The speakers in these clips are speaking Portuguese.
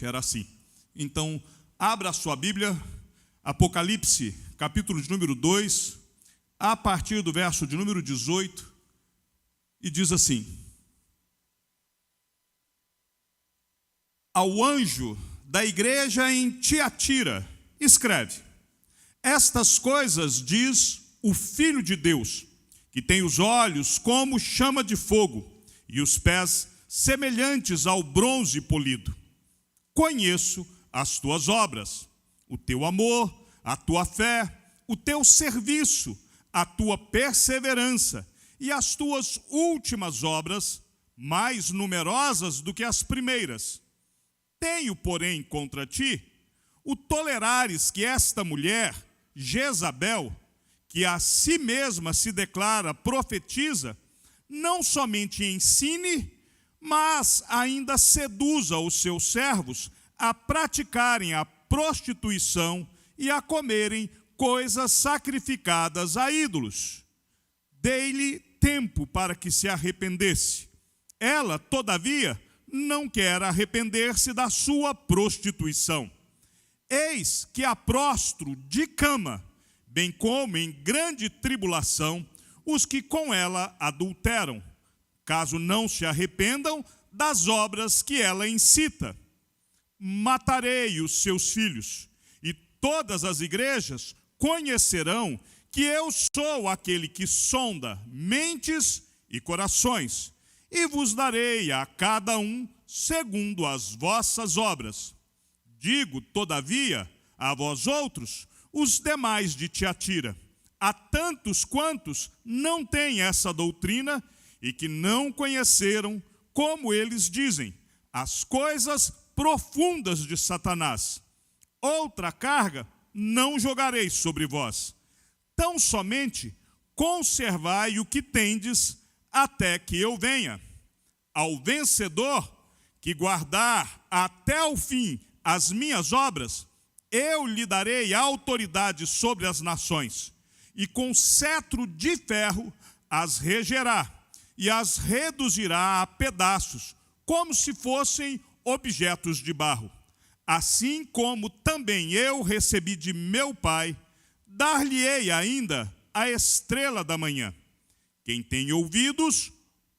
era assim. Então, abra a sua Bíblia, Apocalipse, capítulo de número 2, a partir do verso de número 18, e diz assim: Ao anjo da igreja em Tiatira, escreve: Estas coisas diz o Filho de Deus, que tem os olhos como chama de fogo e os pés semelhantes ao bronze polido. Conheço as tuas obras, o teu amor, a tua fé, o teu serviço, a tua perseverança e as tuas últimas obras, mais numerosas do que as primeiras. Tenho, porém, contra ti o tolerares que esta mulher, Jezabel, que a si mesma se declara profetiza, não somente ensine, mas ainda seduza os seus servos a praticarem a prostituição e a comerem coisas sacrificadas a ídolos. Dei-lhe tempo para que se arrependesse. Ela, todavia, não quer arrepender-se da sua prostituição. Eis que a prostro de cama, bem como em grande tribulação, os que com ela adulteram, caso não se arrependam das obras que ela incita. Matarei os seus filhos, e todas as igrejas conhecerão que eu sou aquele que sonda mentes e corações, e vos darei a cada um segundo as vossas obras. Digo, todavia, a vós outros, os demais de Tiatira, a tantos quantos não têm essa doutrina e que não conheceram, como eles dizem, as coisas profundas de Satanás. Outra carga não jogarei sobre vós. Tão somente conservai o que tendes até que eu venha. Ao vencedor que guardar até o fim as minhas obras, eu lhe darei autoridade sobre as nações, e com cetro de ferro as regerá, e as reduzirá a pedaços, como se fossem objetos de barro. Assim como também eu recebi de meu Pai, dar-lhe-ei ainda a estrela da manhã. Quem tem ouvidos,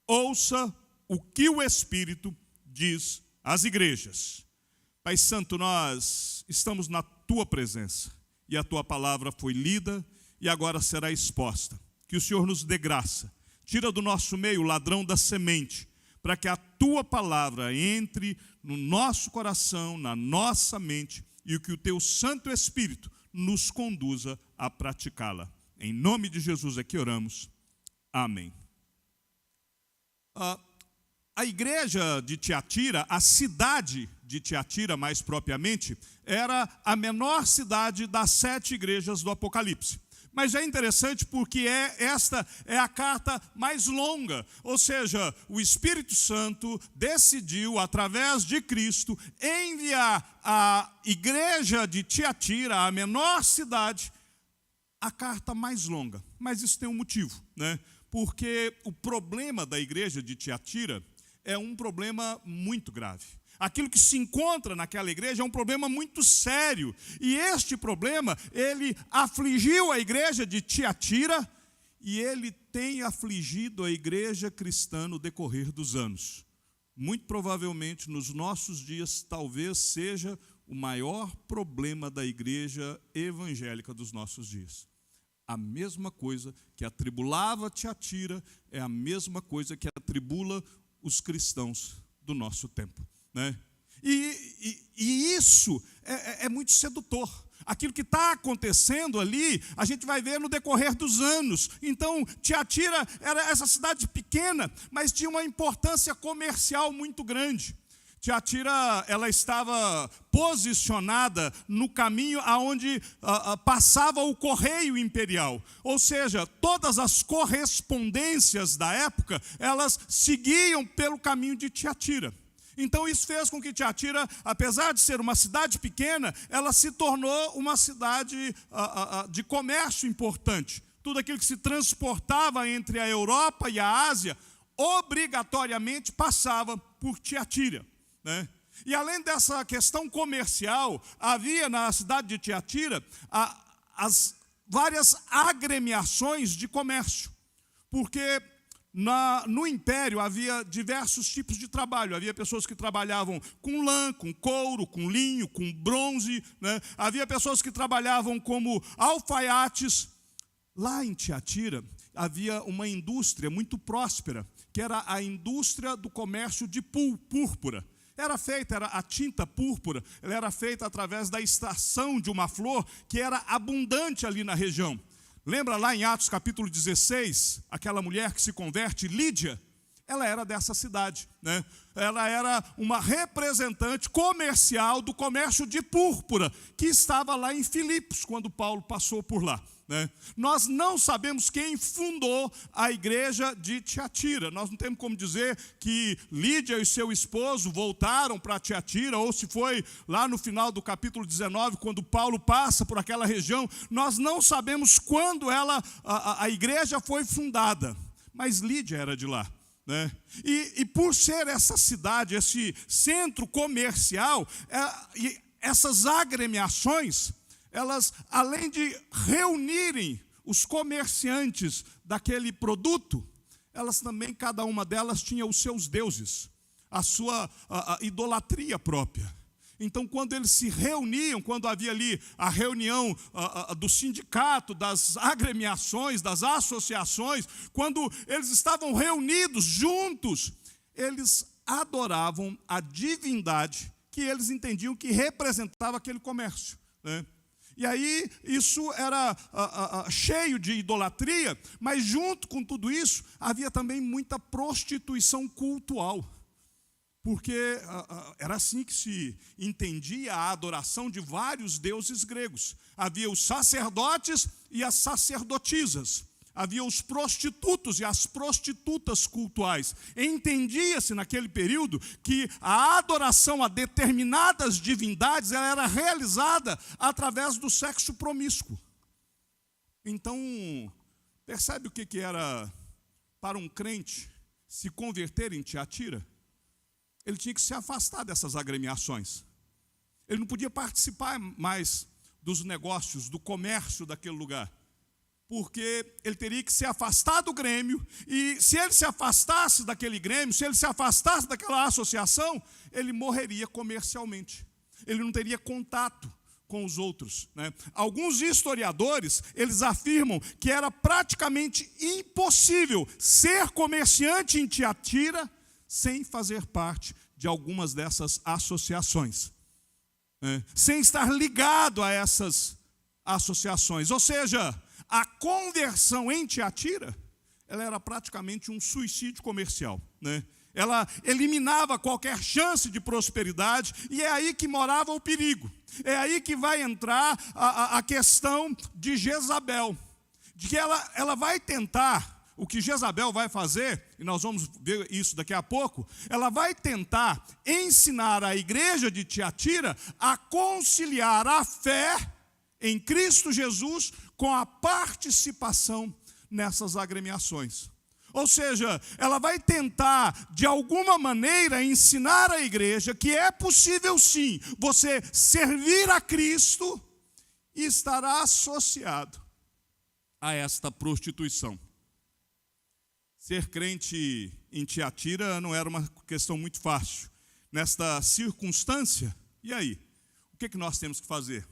ouça o que o Espírito diz às igrejas. Pai Santo, nós estamos na Tua presença, e a Tua palavra foi lida e agora será exposta. Que o Senhor nos dê graça, tira do nosso meio o ladrão da semente, para que a Tua palavra entre no nosso coração, na nossa mente, e que o Teu Santo Espírito nos conduza a praticá-la. Em nome de Jesus é que oramos. Amém. A igreja de Tiatira, a cidade de Tiatira, mais propriamente, era a menor cidade das 7 igrejas do Apocalipse. Mas é interessante porque esta é a carta mais longa, ou seja, o Espírito Santo decidiu, através de Cristo, enviar à igreja de Tiatira, a menor cidade, a carta mais longa. Mas isso tem um motivo, né? Porque o problema da igreja de Tiatira é um problema muito grave. Aquilo que se encontra naquela igreja é um problema muito sério. E este problema, ele afligiu a igreja de Tiatira e ele tem afligido a igreja cristã no decorrer dos anos. Muito provavelmente, nos nossos dias, talvez seja o maior problema da igreja evangélica dos nossos dias. A mesma coisa que atribulava Tiatira é a mesma coisa que atribula os cristãos do nosso tempo, né? E isso é muito sedutor. Aquilo que está acontecendo ali, a gente vai ver no decorrer dos anos. Então, Tiatira era essa cidade pequena, mas tinha uma importância comercial muito grande. Tiatira, ela estava posicionada no caminho aonde passava o correio imperial. Ou seja, todas as correspondências da época, elas seguiam pelo caminho de Tiatira. Então isso fez com que Tiatira, apesar de ser uma cidade pequena, ela se tornou uma cidade de comércio importante. Tudo aquilo que se transportava entre a Europa e a Ásia, obrigatoriamente passava por Tiatira, né? E além dessa questão comercial, havia na cidade de Tiatira as várias agremiações de comércio, porque no império havia diversos tipos de trabalho. Havia pessoas que trabalhavam com lã, com couro, com linho, com bronze, né? Havia pessoas que trabalhavam como alfaiates. Lá em Tiatira havia uma indústria muito próspera, que era a indústria do comércio de púrpura. Era a tinta púrpura, ela era feita através da extração de uma flor que era abundante ali na região. Lembra lá em Atos capítulo 16, aquela mulher que se converte, Lídia? Ela era dessa cidade, né? Ela era uma representante comercial do comércio de púrpura, que estava lá em Filipos, quando Paulo passou por lá, né? Nós não sabemos quem fundou a igreja de Tiatira. Nós não temos como dizer que Lídia e seu esposo voltaram para Tiatira, ou se foi lá no final do capítulo 19, quando Paulo passa por aquela região. Nós não sabemos quando a igreja foi fundada, mas Lídia era de lá, né? E por ser essa cidade, esse centro comercial, e essas agremiações, elas, além de reunirem os comerciantes daquele produto, elas também, cada uma delas tinha os seus deuses, a sua idolatria própria. Então, quando eles se reuniam, quando havia ali a reunião do sindicato, das agremiações, das associações, quando eles estavam reunidos juntos, eles adoravam a divindade que eles entendiam que representava aquele comércio, né? E aí, isso era cheio de idolatria, mas junto com tudo isso, havia também muita prostituição cultural. Porque era assim que se entendia a adoração de vários deuses gregos. Havia os sacerdotes e as sacerdotisas. Havia os prostitutos e as prostitutas cultuais. Entendia-se naquele período que a adoração a determinadas divindades ela era realizada através do sexo promíscuo. Então, percebe o que era para um crente se converter em Tiatira? Ele tinha que se afastar dessas agremiações. Ele não podia participar mais dos negócios, do comércio daquele lugar, porque ele teria que se afastar do grêmio, e se ele se afastasse daquele grêmio, se ele se afastasse daquela associação, ele morreria comercialmente. Ele não teria contato com os outros, né? Alguns historiadores, eles afirmam que era praticamente impossível ser comerciante em Tiatira sem fazer parte de algumas dessas associações, né? Sem estar ligado a essas associações. Ou seja, a conversão em Tiatira, ela era praticamente um suicídio comercial, né? Ela eliminava qualquer chance de prosperidade, e é aí que morava o perigo. É aí que vai entrar a questão de Jezabel, de que ela vai tentar, o que Jezabel vai fazer, e nós vamos ver isso daqui a pouco, ela vai tentar ensinar a igreja de Tiatira a conciliar a fé em Cristo Jesus com a participação nessas agremiações. Ou seja, ela vai tentar, de alguma maneira, ensinar a igreja que é possível sim você servir a Cristo e estará associado a esta prostituição. Ser crente em Tiatira não era uma questão muito fácil. Nesta circunstância, e aí? O que nós temos que fazer?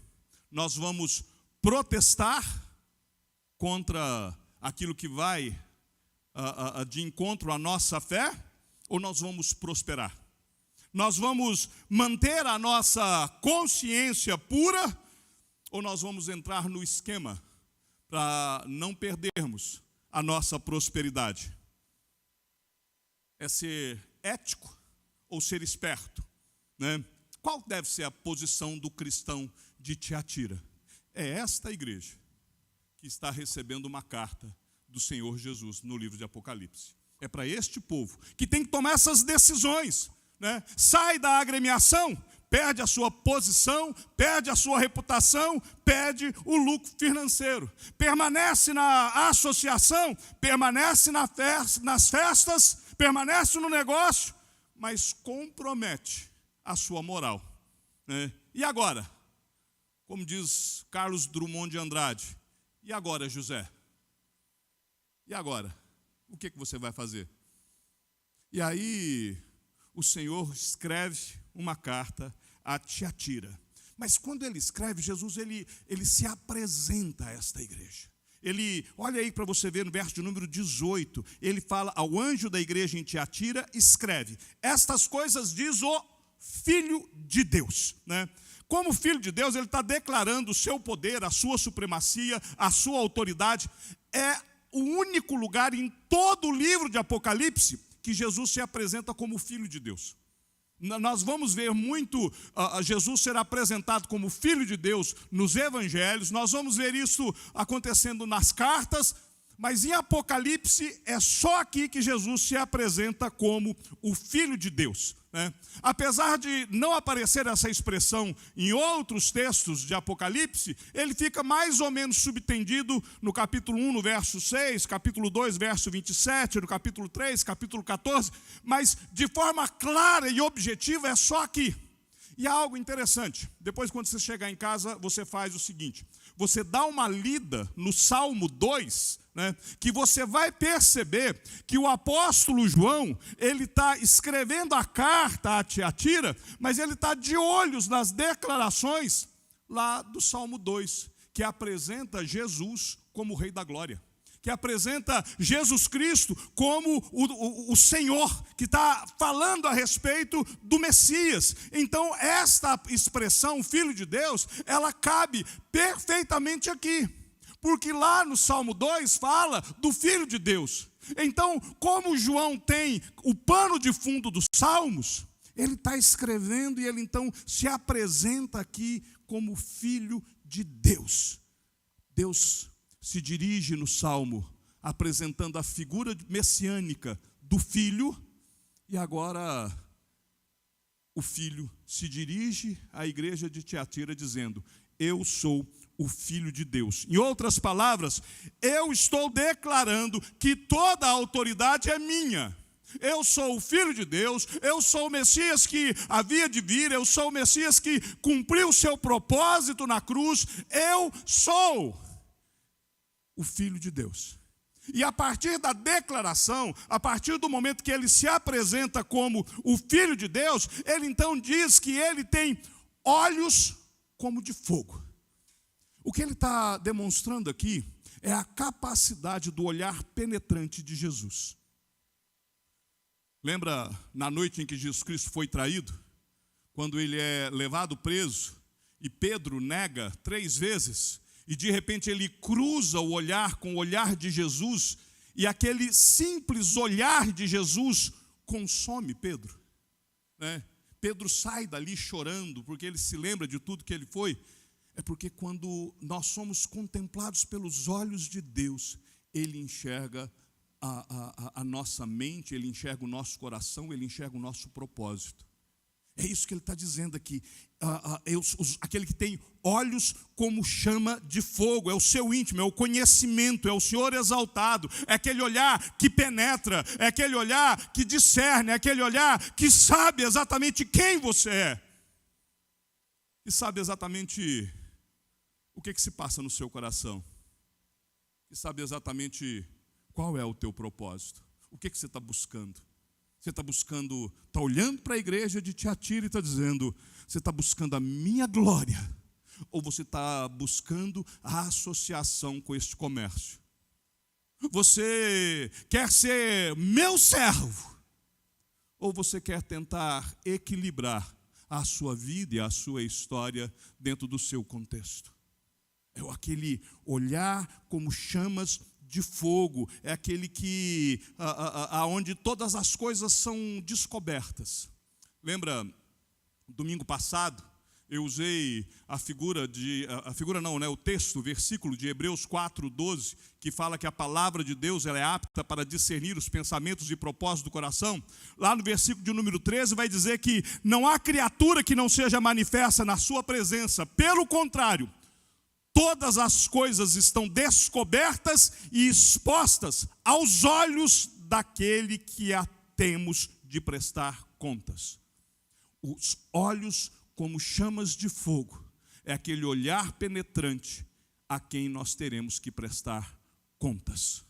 Nós vamos protestar contra aquilo que vai de encontro à nossa fé, ou nós vamos prosperar? Nós vamos manter a nossa consciência pura, ou nós vamos entrar no esquema para não perdermos a nossa prosperidade? É ser ético ou ser esperto, né? Qual deve ser a posição do cristão de Tiatira? É esta igreja que está recebendo uma carta do Senhor Jesus no livro de Apocalipse. É para este povo que tem que tomar essas decisões, né? Sai da agremiação, perde a sua posição, perde a sua reputação, perde o lucro financeiro. Permanece na associação, permanece nas festas, permanece no negócio, mas compromete a sua moral, né? E agora? Como diz Carlos Drummond de Andrade, e agora, José? E agora? O que você vai fazer? E aí, o Senhor escreve uma carta a Tiatira. Mas quando ele escreve, Jesus ele se apresenta a esta igreja. Olha aí para você ver no verso de número 18, ele fala ao anjo da igreja em Tiatira, escreve: estas coisas diz o Filho de Deus, né? Como Filho de Deus, ele está declarando o seu poder, a sua supremacia, a sua autoridade. É o único lugar em todo o livro de Apocalipse que Jesus se apresenta como Filho de Deus. Nós vamos ver muito Jesus ser apresentado como Filho de Deus nos evangelhos, nós vamos ver isso acontecendo nas cartas, mas em Apocalipse é só aqui que Jesus se apresenta como o Filho de Deus, né? Apesar de não aparecer essa expressão em outros textos de Apocalipse, ele fica mais ou menos subtendido no capítulo 1, no verso 6, capítulo 2, verso 27, no capítulo 3, capítulo 14, mas de forma clara e objetiva é só aqui. E há algo interessante, depois quando você chegar em casa, você faz o seguinte: você dá uma lida no Salmo 2, né, que você vai perceber que o apóstolo João, ele está escrevendo a carta a Tiatira, mas ele está de olhos nas declarações lá do Salmo 2, que apresenta Jesus como o Rei da Glória, que apresenta Jesus Cristo como o Senhor, que está falando a respeito do Messias. Então, esta expressão, Filho de Deus, ela cabe perfeitamente aqui, porque lá no Salmo 2 fala do Filho de Deus. Então, como João tem o pano de fundo dos Salmos, ele está escrevendo e ele então se apresenta aqui como Filho de Deus. Deus se dirige no Salmo, apresentando a figura messiânica do Filho, e agora o Filho se dirige à igreja de Tiatira dizendo: eu sou o Filho de Deus. Em outras palavras, eu estou declarando que toda a autoridade é minha. Eu sou o Filho de Deus, eu sou o Messias que havia de vir, eu sou o Messias que cumpriu o seu propósito na cruz, eu sou o Filho de Deus. E a partir da declaração, a partir do momento que ele se apresenta como o Filho de Deus, ele então diz que ele tem olhos como de fogo. O que ele está demonstrando aqui é a capacidade do olhar penetrante de Jesus. Lembra na noite em que Jesus Cristo foi traído? Quando ele é levado preso e Pedro nega 3 vezes, e de repente ele cruza o olhar com o olhar de Jesus, e aquele simples olhar de Jesus consome Pedro, né? Pedro sai dali chorando, porque ele se lembra de tudo que ele foi. É porque quando nós somos contemplados pelos olhos de Deus, ele enxerga a nossa mente, ele enxerga o nosso coração, ele enxerga o nosso propósito. É isso que ele está dizendo aqui. Aquele que tem olhos como chama de fogo, é o seu íntimo, é o conhecimento, é o Senhor exaltado, é aquele olhar que penetra, é aquele olhar que discerne, é aquele olhar que sabe exatamente quem você é, e sabe exatamente o que se passa no seu coração, e sabe exatamente qual é o teu propósito, o que você está buscando. Você está buscando, está olhando para a igreja de Tiatira e está dizendo: você está buscando a minha glória, ou você está buscando a associação com este comércio? Você quer ser meu servo, ou você quer tentar equilibrar a sua vida e a sua história dentro do seu contexto? É aquele olhar como chamas de fogo, é aquele que aonde todas as coisas são descobertas. Lembra, domingo passado, eu usei o texto, o versículo de Hebreus 4:12, que fala que a palavra de Deus ela é apta para discernir os pensamentos e propósitos do coração. Lá no versículo de número 13 vai dizer que não há criatura que não seja manifesta na sua presença, pelo contrário, todas as coisas estão descobertas e expostas aos olhos daquele que a temos de prestar contas. Os olhos como chamas de fogo. É aquele olhar penetrante a quem nós teremos que prestar contas.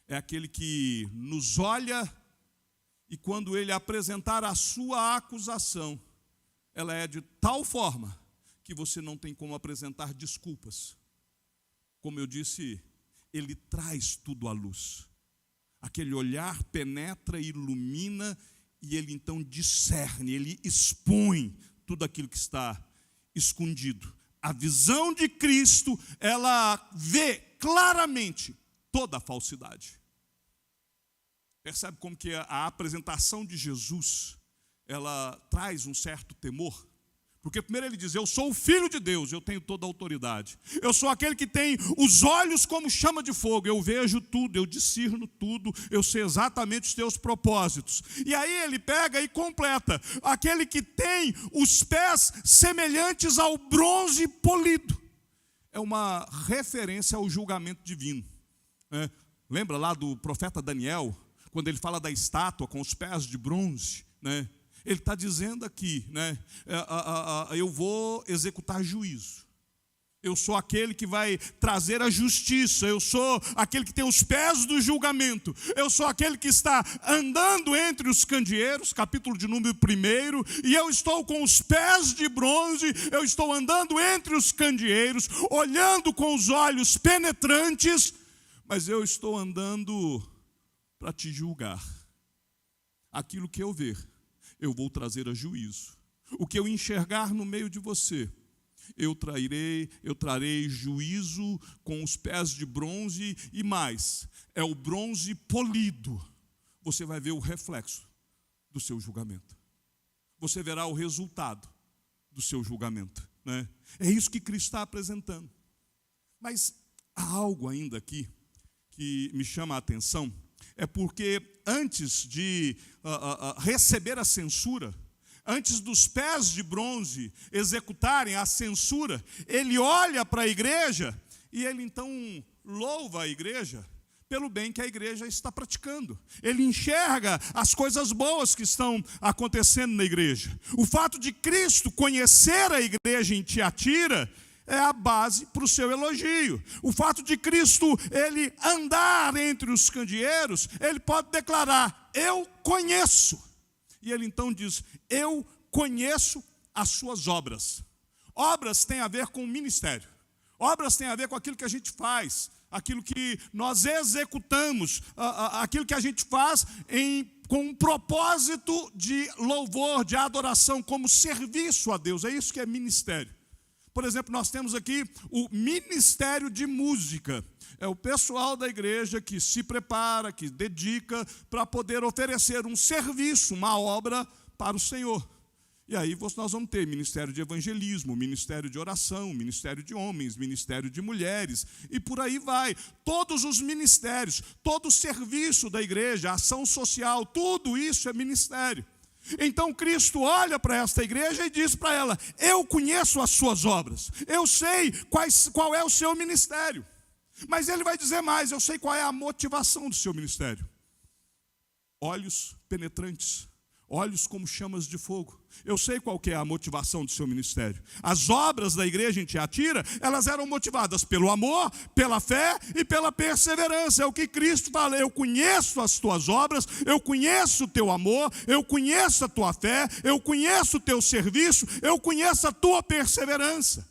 É aquele que nos olha e quando ele apresentar a sua acusação, ela é de tal forma que você não tem como apresentar desculpas. Como eu disse, ele traz tudo à luz. Aquele olhar penetra, ilumina e ele então discerne, ele expõe tudo aquilo que está escondido. A visão de Cristo, ela vê claramente toda a falsidade. Percebe como que a apresentação de Jesus, ela traz um certo temor? Porque primeiro ele diz, eu sou o Filho de Deus, eu tenho toda a autoridade. Eu sou aquele que tem os olhos como chama de fogo, eu vejo tudo, eu discerno tudo, eu sei exatamente os teus propósitos. E aí ele pega e completa, aquele que tem os pés semelhantes ao bronze polido. É uma referência ao julgamento divino. Lembra lá do profeta Daniel, quando ele fala da estátua com os pés de bronze, né? Ele está dizendo aqui, né? Eu vou executar juízo. Eu sou aquele que vai trazer a justiça. Eu sou aquele que tem os pés do julgamento. Eu sou aquele que está andando entre os candeeiros, capítulo de número 1. E eu estou com os pés de bronze. Eu estou andando entre os candeeiros, olhando com os olhos penetrantes. Mas eu estou andando para te julgar. Aquilo que eu ver, eu vou trazer a juízo. O que eu enxergar no meio de você, eu trarei juízo com os pés de bronze e mais, é o bronze polido. Você vai ver o reflexo do seu julgamento. Você verá o resultado do seu julgamento, né? É isso que Cristo está apresentando. Mas há algo ainda aqui que me chama a atenção. É porque antes de receber a censura, antes dos pés de bronze executarem a censura, ele olha para a igreja e ele então louva a igreja pelo bem que a igreja está praticando. Ele enxerga as coisas boas que estão acontecendo na igreja. O fato de Cristo conhecer a igreja em Tiatira é a base para o seu elogio. O fato de Cristo, ele andar entre os candeeiros, ele pode declarar, eu conheço. E ele então diz, eu conheço as suas obras. Obras têm a ver com o ministério. Obras têm a ver com aquilo que a gente faz, aquilo que nós executamos, aquilo que a gente faz com um propósito de louvor, de adoração, como serviço a Deus. É isso que é ministério. Por exemplo, nós temos aqui o ministério de música. É o pessoal da igreja que se prepara, que dedica para poder oferecer um serviço, uma obra para o Senhor. E aí nós vamos ter ministério de evangelismo, ministério de oração, ministério de homens, ministério de mulheres, e por aí vai. Todos os ministérios, todo o serviço da igreja, ação social, tudo isso é ministério. Então Cristo olha para esta igreja e diz para ela, eu conheço as suas obras, eu sei qual é o seu ministério. Mas ele vai dizer mais, eu sei qual é a motivação do seu ministério. Olhos penetrantes, olhos como chamas de fogo. Eu sei qual que é a motivação do seu ministério. As obras da igreja em Tiatira, elas eram motivadas pelo amor, pela fé e pela perseverança. É o que Cristo fala, eu conheço as tuas obras, eu conheço o teu amor, eu conheço a tua fé, eu conheço o teu serviço, eu conheço a tua perseverança.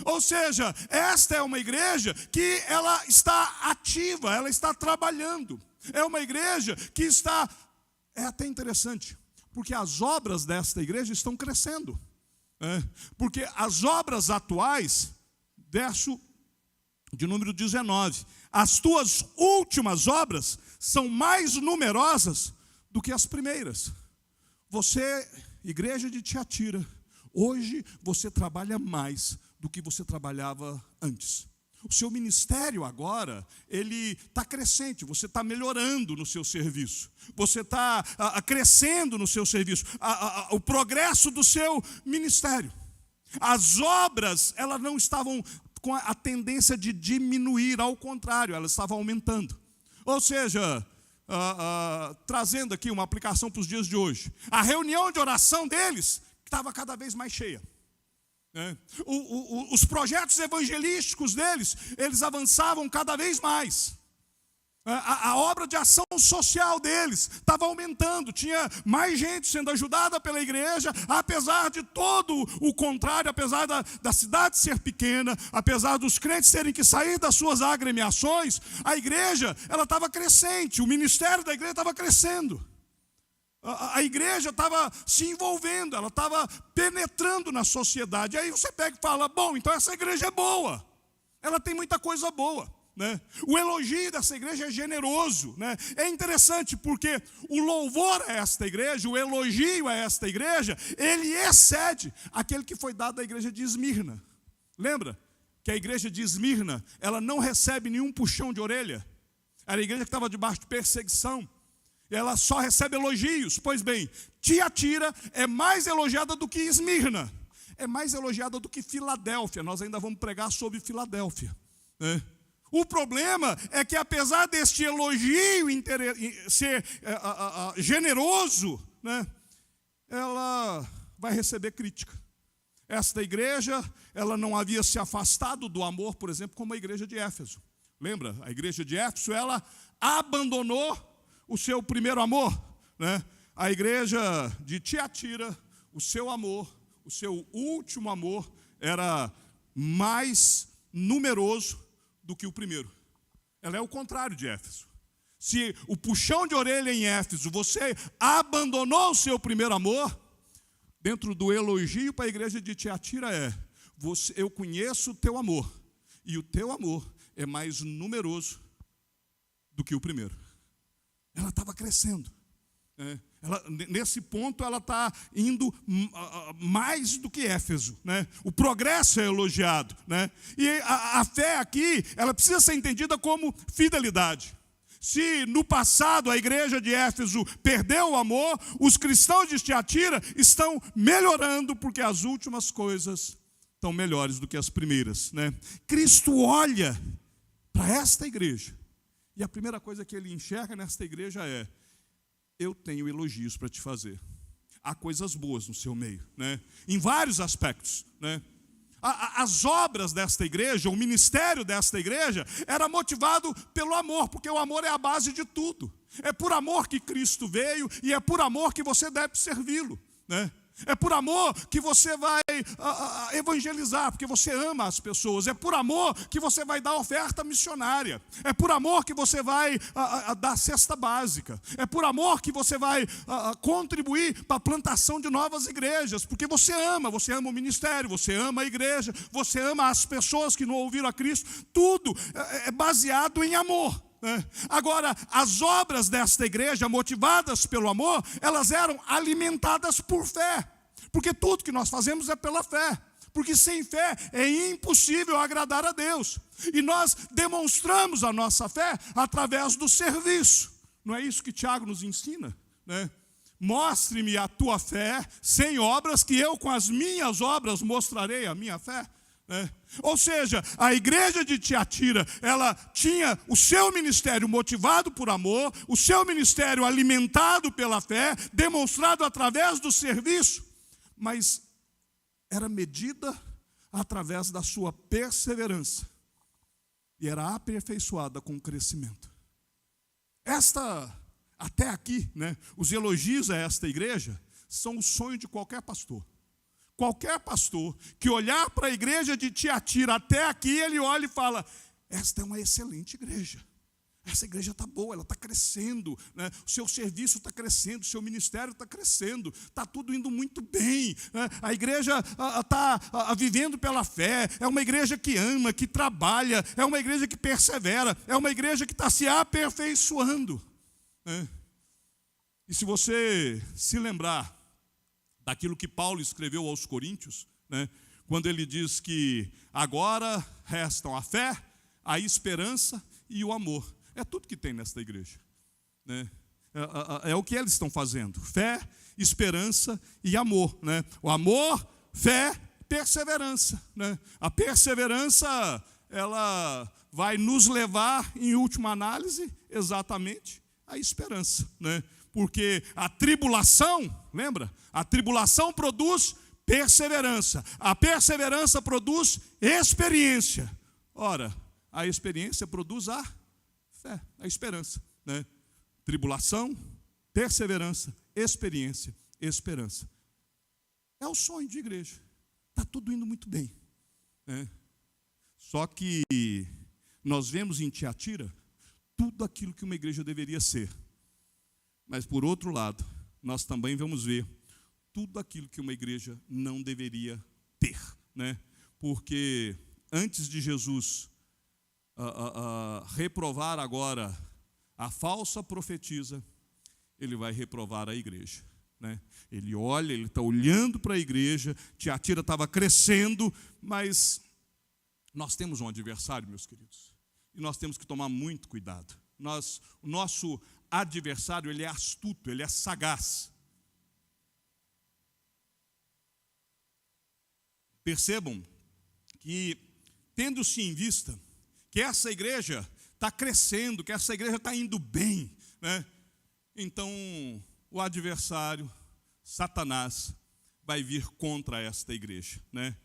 Ou seja, esta é uma igreja que ela está ativa, ela está trabalhando. É uma igreja que está... É até interessante, porque as obras desta igreja estão crescendo. Porque as obras atuais, verso de número 19, as tuas últimas obras são mais numerosas do que as primeiras. Você, igreja de Tiatira, hoje você trabalha mais do que você trabalhava antes. O seu ministério agora, ele está crescente, você está melhorando no seu serviço, você está crescendo no seu serviço, o progresso do seu ministério. As obras, elas não estavam com a tendência de diminuir, ao contrário, elas estavam aumentando. Ou seja, trazendo aqui uma aplicação para os dias de hoje. A reunião de oração deles estava cada vez mais cheia. Os projetos evangelísticos deles, eles avançavam cada vez mais. A obra de ação social deles estava aumentando, tinha mais gente sendo ajudada pela igreja, apesar de todo o contrário, apesar da cidade ser pequena, apesar dos crentes terem que sair das suas agremiações, a igreja ela estava crescente, o ministério da igreja estava crescendo. A igreja estava se envolvendo, ela estava penetrando na sociedade. Aí você pega e fala, bom, então essa igreja é boa, ela tem muita coisa boa. O elogio dessa igreja é generoso. É interessante porque o louvor a esta igreja, o elogio a esta igreja, ele excede aquele que foi dado à igreja de Esmirna. Lembra que a igreja de Esmirna, ela não recebe nenhum puxão de orelha? Era a igreja que estava debaixo de perseguição. Ela só recebe elogios. Pois bem, Tiatira é mais elogiada do que Esmirna. É mais elogiada do que Filadélfia. Nós ainda vamos pregar sobre Filadélfia. O problema é que apesar deste elogio ser generoso, ela vai receber crítica. Esta igreja, ela não havia se afastado do amor, por exemplo, como a igreja de Éfeso. Lembra? A igreja de Éfeso, ela abandonou o seu primeiro amor. A igreja de Tiatira, o seu amor, o seu último amor, era mais numeroso do que o primeiro. Ela é o contrário de Éfeso. Se o puxão de orelha em Éfeso, você abandonou o seu primeiro amor, dentro do elogio para a igreja de Tiatira eu conheço o teu amor, e o teu amor é mais numeroso do que o primeiro. Ela estava crescendo. Nesse ponto ela está indo mais do que Éfeso. O progresso é elogiado. E a fé aqui, ela precisa ser entendida como fidelidade. Se no passado a igreja de Éfeso perdeu o amor, os cristãos de Tiatira estão melhorando, porque as últimas coisas estão melhores do que as primeiras. Cristo olha para esta igreja, e a primeira coisa que ele enxerga nesta igreja é: eu tenho elogios para te fazer. Há coisas boas no seu meio, em vários aspectos. As obras desta igreja, o ministério desta igreja, era motivado pelo amor, porque o amor é a base de tudo. É por amor que Cristo veio, e é por amor que você deve servi-lo. É por amor que você vai evangelizar, porque você ama as pessoas. É por amor que você vai dar oferta missionária. É por amor que você vai dar cesta básica. É por amor que você vai contribuir para a plantação de novas igrejas, porque você ama o ministério, você ama a igreja, você ama as pessoas que não ouviram a Cristo. Tudo é baseado em amor. Agora, as obras desta igreja, motivadas pelo amor, elas eram alimentadas por fé, porque tudo que nós fazemos é pela fé, porque sem fé é impossível agradar a Deus, e nós demonstramos a nossa fé através do serviço. Não é isso que Tiago nos ensina? Mostre-me a tua fé sem obras, que eu com as minhas obras mostrarei a minha fé. Ou seja, a igreja de Tiatira, ela tinha o seu ministério motivado por amor, o seu ministério alimentado pela fé, demonstrado através do serviço, mas era medida através da sua perseverança, e era aperfeiçoada com o crescimento. Até aqui, os elogios a esta igreja são o sonho de qualquer pastor. Qualquer pastor que olhar para a igreja de Tiatira até aqui, ele olha e fala: esta é uma excelente igreja. Essa igreja está boa, ela está crescendo, o seu serviço está crescendo, o seu ministério está crescendo, está tudo indo muito bem. A igreja está vivendo pela fé, é uma igreja que ama, que trabalha, é uma igreja que persevera, é uma igreja que está se aperfeiçoando. E se você se lembrar daquilo que Paulo escreveu aos Coríntios, quando ele diz que agora restam a fé, a esperança e o amor. É tudo que tem nesta igreja. É o que eles estão fazendo: fé, esperança e amor. O amor, fé, perseverança. A perseverança, ela vai nos levar, em última análise, exatamente a esperança, né? Porque a tribulação, lembra? A tribulação produz perseverança. A perseverança produz experiência. Ora, a experiência produz a fé, a esperança, né? Tribulação, perseverança, experiência, esperança. É o sonho de igreja. Está tudo indo muito bem, né? Só que nós vemos em Tiatira tudo aquilo que uma igreja deveria ser. Mas, por outro lado, nós também vamos ver tudo aquilo que uma igreja não deveria ter, né? Porque antes de Jesus reprovar agora a falsa profetisa, ele vai reprovar a igreja, né? Ele olha, ele está olhando para a igreja. Tiatira estava crescendo, mas nós temos um adversário, meus queridos, e nós temos que tomar muito cuidado. O nosso adversário, ele é astuto, ele é sagaz. Percebam que, tendo-se em vista que essa igreja está crescendo, que essa igreja está indo bem, né? Então, o adversário, Satanás, vai vir contra esta igreja, né?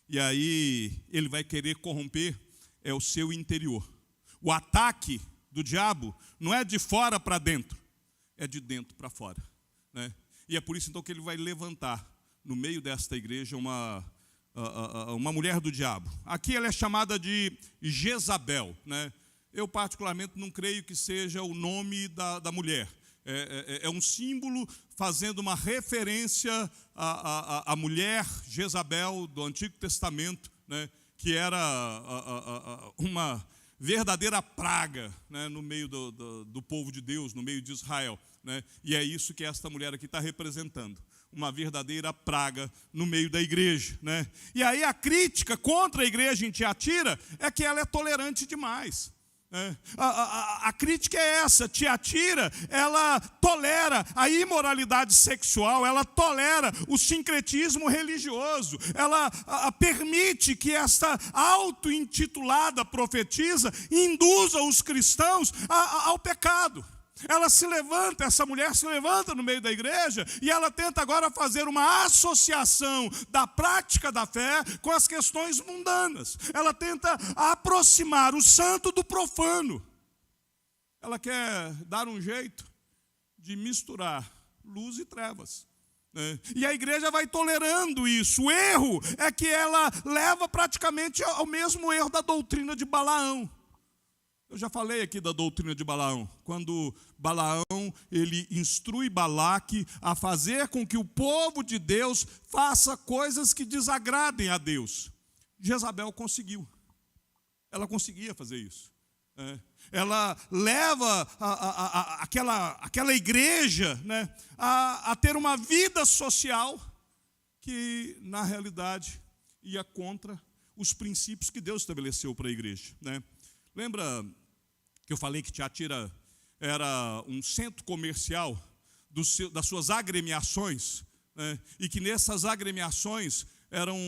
E aí, ele vai querer corromper o seu interior. O ataque do diabo não é de fora para dentro, é de dentro para fora, né? E é por isso então que ele vai levantar no meio desta igreja uma mulher do diabo. Aqui ela é chamada de Jezabel, né? Eu particularmente não creio que seja o nome da mulher. É um símbolo fazendo uma referência à mulher Jezabel do Antigo Testamento, né? Que era uma verdadeira praga, né, no meio do povo de Deus, no meio de Israel, né? E é isso que esta mulher aqui está representando, uma verdadeira praga no meio da igreja, né? E aí a crítica contra a igreja em Tiatira é que ela é tolerante demais. A crítica é essa: Tiatira, ela tolera a imoralidade sexual, ela tolera o sincretismo religioso, ela permite que esta auto-intitulada profetisa induza os cristãos ao pecado. Ela se levanta, essa mulher se levanta no meio da igreja e ela tenta agora fazer uma associação da prática da fé com as questões mundanas. Ela tenta aproximar o santo do profano. Ela quer dar um jeito de misturar luz e trevas, né? E a igreja vai tolerando isso. O erro é que ela leva praticamente ao mesmo erro da doutrina de Balaão. Eu já falei aqui da doutrina de Balaão, quando Balaão ele instrui Balaque a fazer com que o povo de Deus faça coisas que desagradem a Deus. Jezabel conseguiu, ela conseguia fazer isso. Ela leva aquela igreja, né, a ter uma vida social que, na realidade, ia contra os princípios que Deus estabeleceu para a igreja, né? Lembra que eu falei que Tiatira era um centro comercial das suas agremiações, né? E que nessas agremiações eram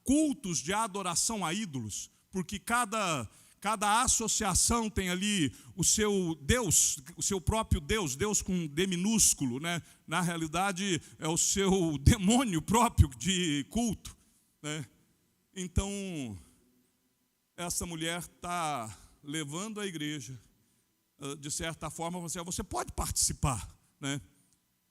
cultos de adoração a ídolos, porque cada associação tem ali o seu Deus, o seu próprio Deus, Deus com D minúsculo, né? Na realidade é o seu demônio próprio de culto, né? Então, essa mulher está levando a igreja, de certa forma, você pode participar, né?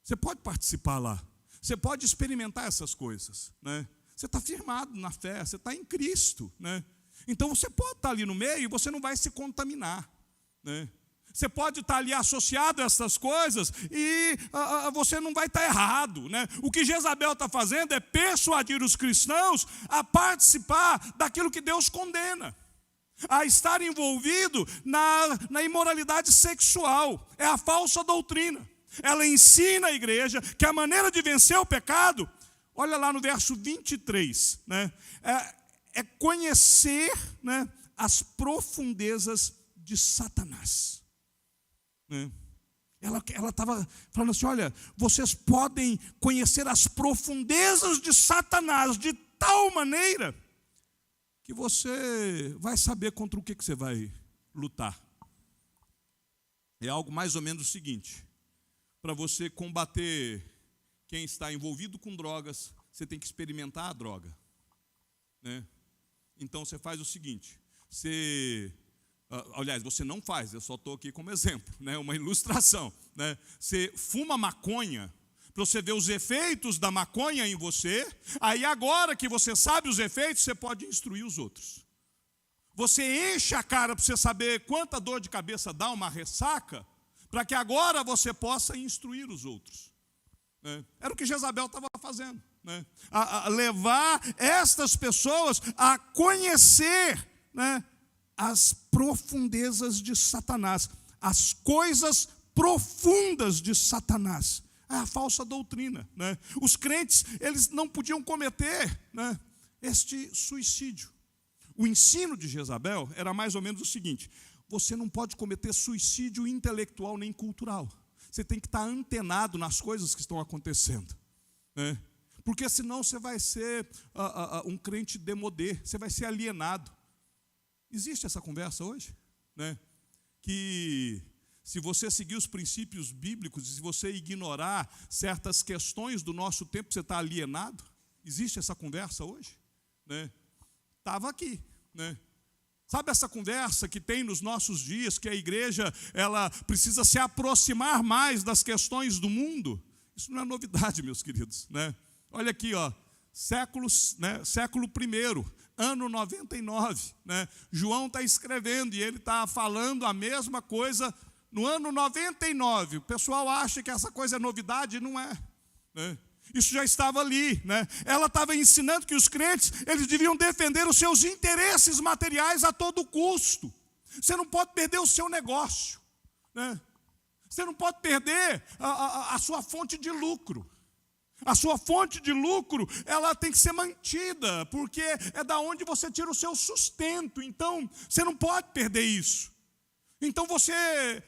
Você pode participar lá, você pode experimentar essas coisas, né? Você está firmado na fé, você está em Cristo, né? Então você pode estar ali no meio e você não vai se contaminar, né? Você pode estar ali associado a essas coisas e você não vai estar errado, né? O que Jezabel está fazendo é persuadir os cristãos a participar daquilo que Deus condena, a estar envolvido na imoralidade sexual. É a falsa doutrina. Ela ensina a igreja que a maneira de vencer o pecado, olha lá no verso 23, né? É conhecer, né, as profundezas de Satanás, né? Ela estava falando assim: olha, vocês podem conhecer as profundezas de Satanás de tal maneira que você vai saber contra o que você vai lutar. é algo mais ou menos o seguinte: para você combater quem está envolvido com drogas, você tem que experimentar a droga, né? Então você faz o seguinte, aliás, você não faz, eu só estou aqui como exemplo, né? Uma ilustração, né? Você fuma maconha, para você ver os efeitos da maconha em você, aí agora que você sabe os efeitos, você pode instruir os outros. Você enche a cara para você saber quanta dor de cabeça dá uma ressaca, para que agora você possa instruir os outros, né? Era o que Jezabel estava fazendo, né? A levar estas pessoas a conhecer, né, as profundezas de Satanás, as coisas profundas de Satanás, a falsa doutrina, né? Os crentes, eles não podiam cometer, né, este suicídio. O ensino de Jezabel era mais ou menos o seguinte: você não pode cometer suicídio intelectual nem cultural. Você tem que estar antenado nas coisas que estão acontecendo, né? Porque senão você vai ser um crente demodê, você vai ser alienado. Existe essa conversa hoje, né? Que se você seguir os princípios bíblicos, se você ignorar certas questões do nosso tempo, você está alienado. Existe essa conversa hoje, né? Estava aqui, né? Sabe essa conversa que tem nos nossos dias, que a igreja ela precisa se aproximar mais das questões do mundo? Isso não é novidade, meus queridos, né? Olha aqui, ó, século I, ano 99, né? João está escrevendo e ele está falando a mesma coisa no ano 99. O pessoal acha que essa coisa é novidade, e não é, né? Isso já estava ali, né? Ela estava ensinando que os crentes, eles deviam defender os seus interesses materiais a todo custo. Você não pode perder o seu negócio, né? Você não pode perder a sua fonte de lucro. A sua fonte de lucro, ela tem que ser mantida, porque é da onde você tira o seu sustento. Então, você não pode perder isso. Então você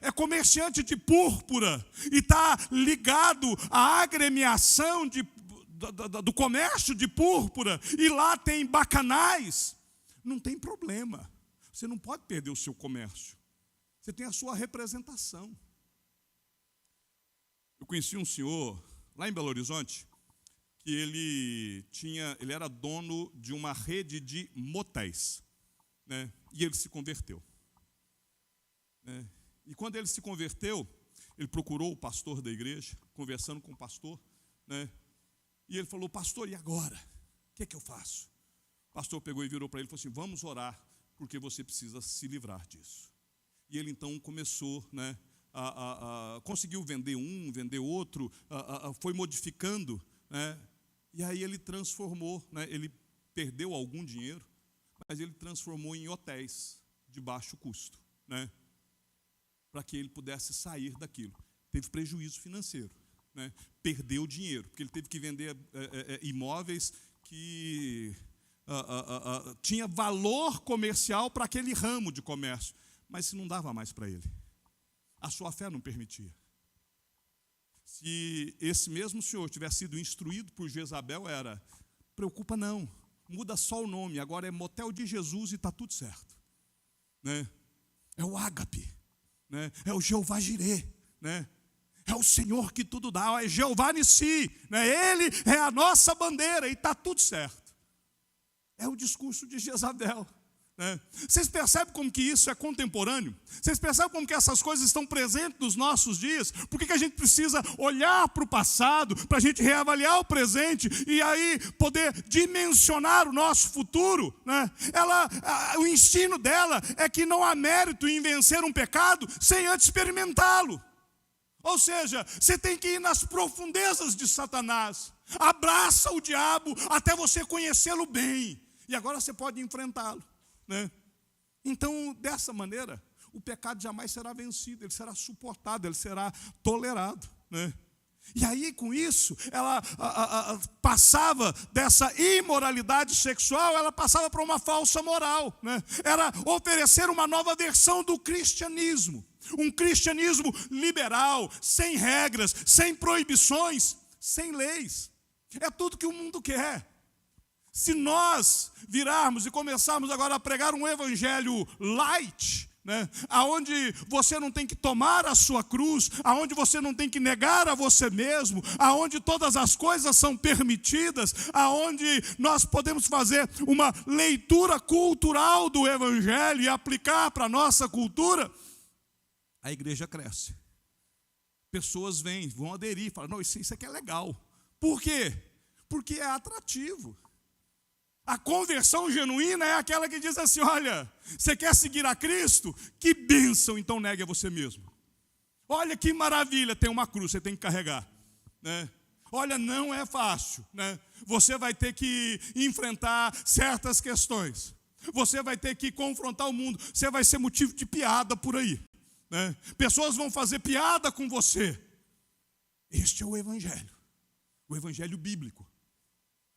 é comerciante de púrpura e está ligado à agremiação do comércio de púrpura, e lá tem bacanais. Não tem problema. Você não pode perder o seu comércio. Você tem a sua representação. Eu conheci um senhor lá em Belo Horizonte, que ele era dono de uma rede de motéis, né? E ele se converteu. E quando ele se converteu, ele procurou o pastor da igreja, conversando com o pastor, né? E ele falou: pastor, e agora? O que é que eu faço? O pastor pegou e virou para ele e falou assim: vamos orar, porque você precisa se livrar disso. E ele então começou, né, conseguiu vender vender outro, foi modificando, né? E aí ele transformou, né, ele perdeu algum dinheiro, mas ele transformou em hotéis de baixo custo, né, para que ele pudesse sair daquilo. Teve prejuízo financeiro, né? Perdeu dinheiro, porque ele teve que vender imóveis que tinha valor comercial para aquele ramo de comércio, mas isso não dava mais para ele. A sua fé não permitia. Se esse mesmo senhor tivesse sido instruído por Jezabel, era: preocupa não, muda só o nome, agora é Motel de Jesus e está tudo certo, né? É o Ágape, né? É o Jeová Jirê, né? É o Senhor que tudo dá, é Jeová Nissi, né? Ele é a nossa bandeira e está tudo certo. É o discurso de Jezabel, né? Vocês percebem como que isso é contemporâneo? Vocês percebem como que essas coisas estão presentes nos nossos dias? Por que a gente precisa olhar para o passado, para a gente reavaliar o presente e aí poder dimensionar o nosso futuro, né? O ensino dela é que não há mérito em vencer um pecado sem antes experimentá-lo. Ou seja, você tem que ir nas profundezas de Satanás. Abraça o diabo até você conhecê-lo bem. E agora você pode enfrentá-lo, né? Então, dessa maneira, o pecado jamais será vencido, ele será suportado, ele será tolerado, né? E aí, com isso, ela passava dessa imoralidade sexual, ela passava para uma falsa moral, né? Era oferecer uma nova versão do cristianismo. Um cristianismo liberal, sem regras, sem proibições, sem leis. É tudo que o mundo quer. Se nós virarmos e começarmos agora a pregar um evangelho light, né? Aonde você não tem que tomar a sua cruz, aonde você não tem que negar a você mesmo, aonde todas as coisas são permitidas, aonde nós podemos fazer uma leitura cultural do Evangelho e aplicar para a nossa cultura, a igreja cresce. Pessoas vão aderir, falam, não, isso aqui é legal. Por quê? Porque é atrativo. A conversão genuína é aquela que diz assim, olha, você quer seguir a Cristo? Que bênção, então negue a você mesmo. Olha que maravilha, tem uma cruz, você tem que carregar, né? Olha, não é fácil, né? Você vai ter que enfrentar certas questões. Você vai ter que confrontar o mundo. Você vai ser motivo de piada por aí, né? Pessoas vão fazer piada com você. Este é o Evangelho bíblico.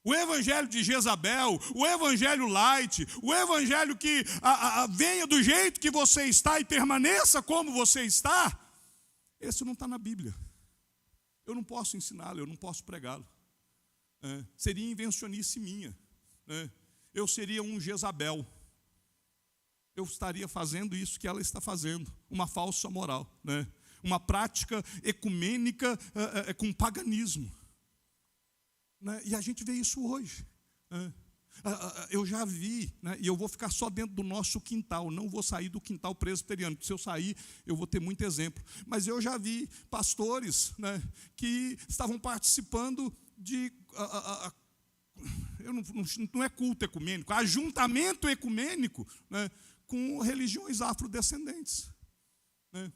O evangelho de Jezabel, o evangelho light, o evangelho que venha do jeito que você está e permaneça como você está, esse não está na Bíblia. Eu não posso ensiná-lo, eu não posso pregá-lo. Seria invencionice minha. Eu seria um Jezabel. Eu estaria fazendo isso que ela está fazendo, uma falsa moral, né? Uma prática ecumênica com paganismo. E a gente vê isso hoje. Eu já vi, né? E eu vou ficar só dentro do nosso quintal, não vou sair do quintal presbiteriano, porque se eu sair, eu vou ter muito exemplo. Mas eu já vi pastores, né, que estavam participando de, não é culto ecumênico, ajuntamento ecumênico, né, com religiões afrodescendentes. Né?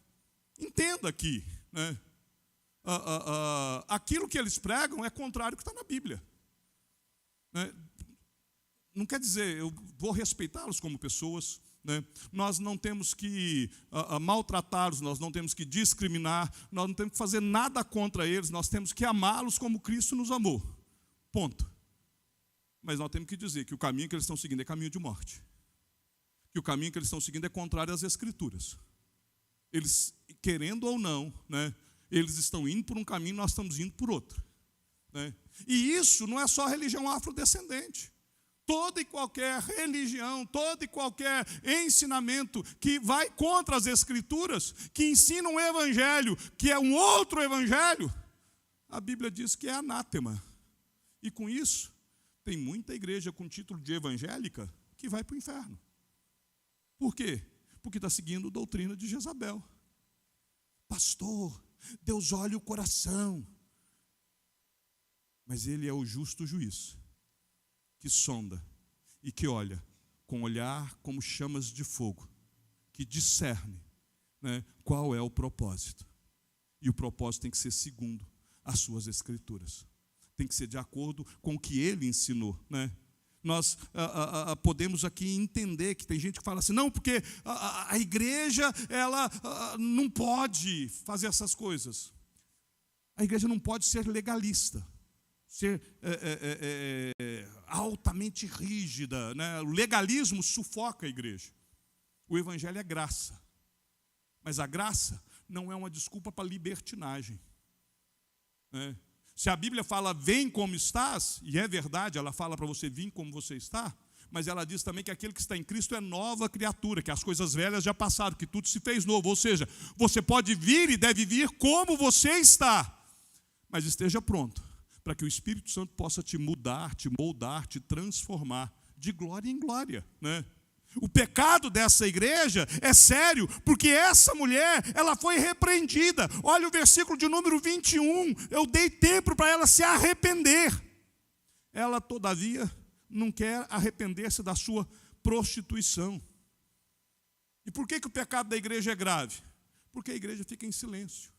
Entenda aqui, né? Aquilo que eles pregam é contrário ao que está na Bíblia. Não quer dizer, eu vou respeitá-los como pessoas, né? Nós não temos que maltratá-los, nós não temos que discriminar, nós não temos que fazer nada contra eles, nós temos que amá-los como Cristo nos amou. Ponto. Mas nós temos que dizer que o caminho que eles estão seguindo é caminho de morte. Que o caminho que eles estão seguindo é contrário às Escrituras. Eles, querendo ou não, né, eles estão indo por um caminho, nós estamos indo por outro, né? E isso não é só religião afrodescendente. Toda e qualquer religião, todo e qualquer ensinamento que vai contra as Escrituras, que ensina um evangelho, que é um outro evangelho, a Bíblia diz que é anátema. E com isso, tem muita igreja com título de evangélica que vai para o inferno. Por quê? Porque está seguindo a doutrina de Jezabel. Pastor, Deus olha o coração. Mas Ele é o justo juiz, que sonda e que olha com olhar como chamas de fogo, que discerne, né, qual é o propósito. E o propósito tem que ser segundo as suas Escrituras. Tem que ser de acordo com o que Ele ensinou, né? Nós podemos aqui entender que tem gente que fala assim, não, porque a igreja ela não pode fazer essas coisas. A igreja não pode ser legalista, ser altamente rígida, né? O legalismo sufoca a igreja. O evangelho é graça, mas a graça não é uma desculpa para libertinagem, né? Se a Bíblia fala, vem como estás, e é verdade, ela fala para você vir como você está, mas ela diz também que aquele que está em Cristo é nova criatura, que as coisas velhas já passaram, que tudo se fez novo. Ou seja, você pode vir e deve vir como você está, mas esteja pronto para que o Espírito Santo possa te mudar, te moldar, te transformar de glória em glória, né? O pecado dessa igreja é sério, porque essa mulher, ela foi repreendida. Olha o versículo de número 21, eu dei tempo para ela se arrepender. Ela, todavia, não quer arrepender-se da sua prostituição. E por que o pecado da igreja é grave? Porque a igreja fica em silêncio.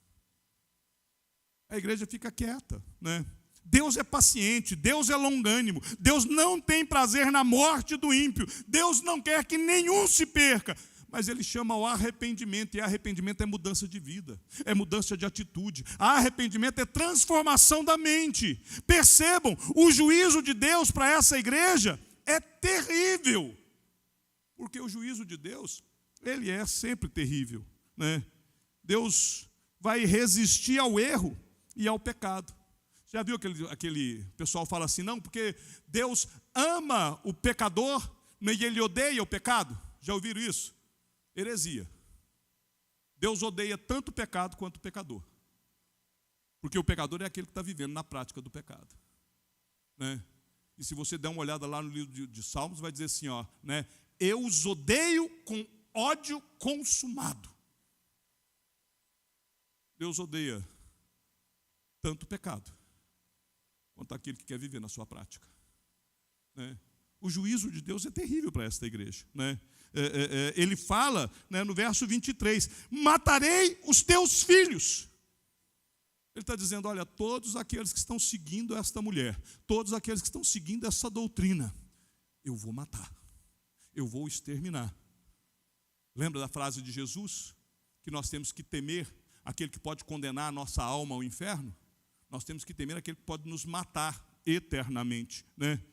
A igreja fica quieta, né? Deus é paciente, Deus é longânimo, Deus não tem prazer na morte do ímpio, Deus não quer que nenhum se perca, mas Ele chama ao arrependimento, e arrependimento é mudança de vida, é mudança de atitude, arrependimento é transformação da mente. Percebam, o juízo de Deus para essa igreja é terrível, porque o juízo de Deus, ele é sempre terrível, né? Deus vai resistir ao erro e ao pecado. Já viu aquele pessoal fala assim, não, porque Deus ama o pecador, né, e Ele odeia o pecado? Já ouviram isso? Heresia. Deus odeia tanto o pecado quanto o pecador. Porque o pecador é aquele que está vivendo na prática do pecado. Né? E se você der uma olhada lá no livro de Salmos, vai dizer assim, ó, né? Eu os odeio com ódio consumado. Deus odeia tanto o pecado quanto aquele que quer viver na sua prática. Né? O juízo de Deus é terrível para esta igreja. Né? Ele fala, né, no verso 23, matarei os teus filhos. Ele está dizendo, olha, todos aqueles que estão seguindo esta mulher, todos aqueles que estão seguindo essa doutrina, eu vou matar, eu vou exterminar. Lembra da frase de Jesus? Que nós temos que temer aquele que pode condenar a nossa alma ao inferno? Nós temos que temer aquele que pode nos matar eternamente, né?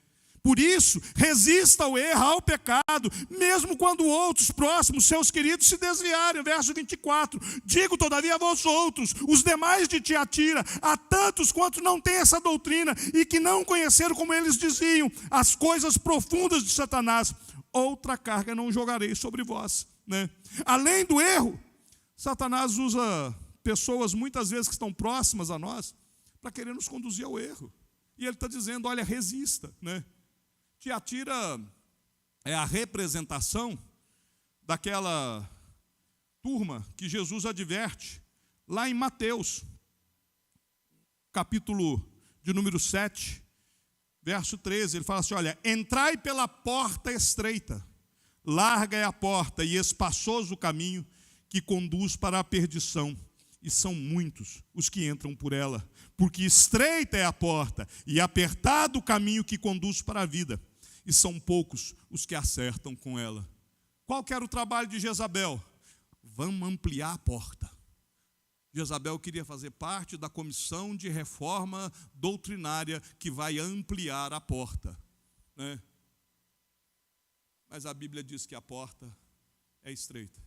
Por isso, resista ao erro, ao pecado, mesmo quando outros próximos, seus queridos, se desviarem. Verso 24, digo todavia a vós outros, os demais de Tiatira, a tantos quantos não têm essa doutrina e que não conheceram, como eles diziam, as coisas profundas de Satanás, outra carga não jogarei sobre vós. Né? Além do erro, Satanás usa pessoas muitas vezes que estão próximas a nós para querer nos conduzir ao erro. E ele está dizendo, olha, resista, né? Tiatira é a representação daquela turma que Jesus adverte lá em Mateus, capítulo de número 7, verso 13. Ele fala assim, olha, entrai pela porta estreita, larga é a porta e espaçoso o caminho que conduz para a perdição, e são muitos os que entram por ela, porque estreita é a porta e apertado o caminho que conduz para a vida, e são poucos os que acertam com ela. Qual que era o trabalho de Jezabel? Vamos ampliar a porta. Jezabel queria fazer parte da comissão de reforma doutrinária que vai ampliar a porta, né? Mas a Bíblia diz que a porta é estreita,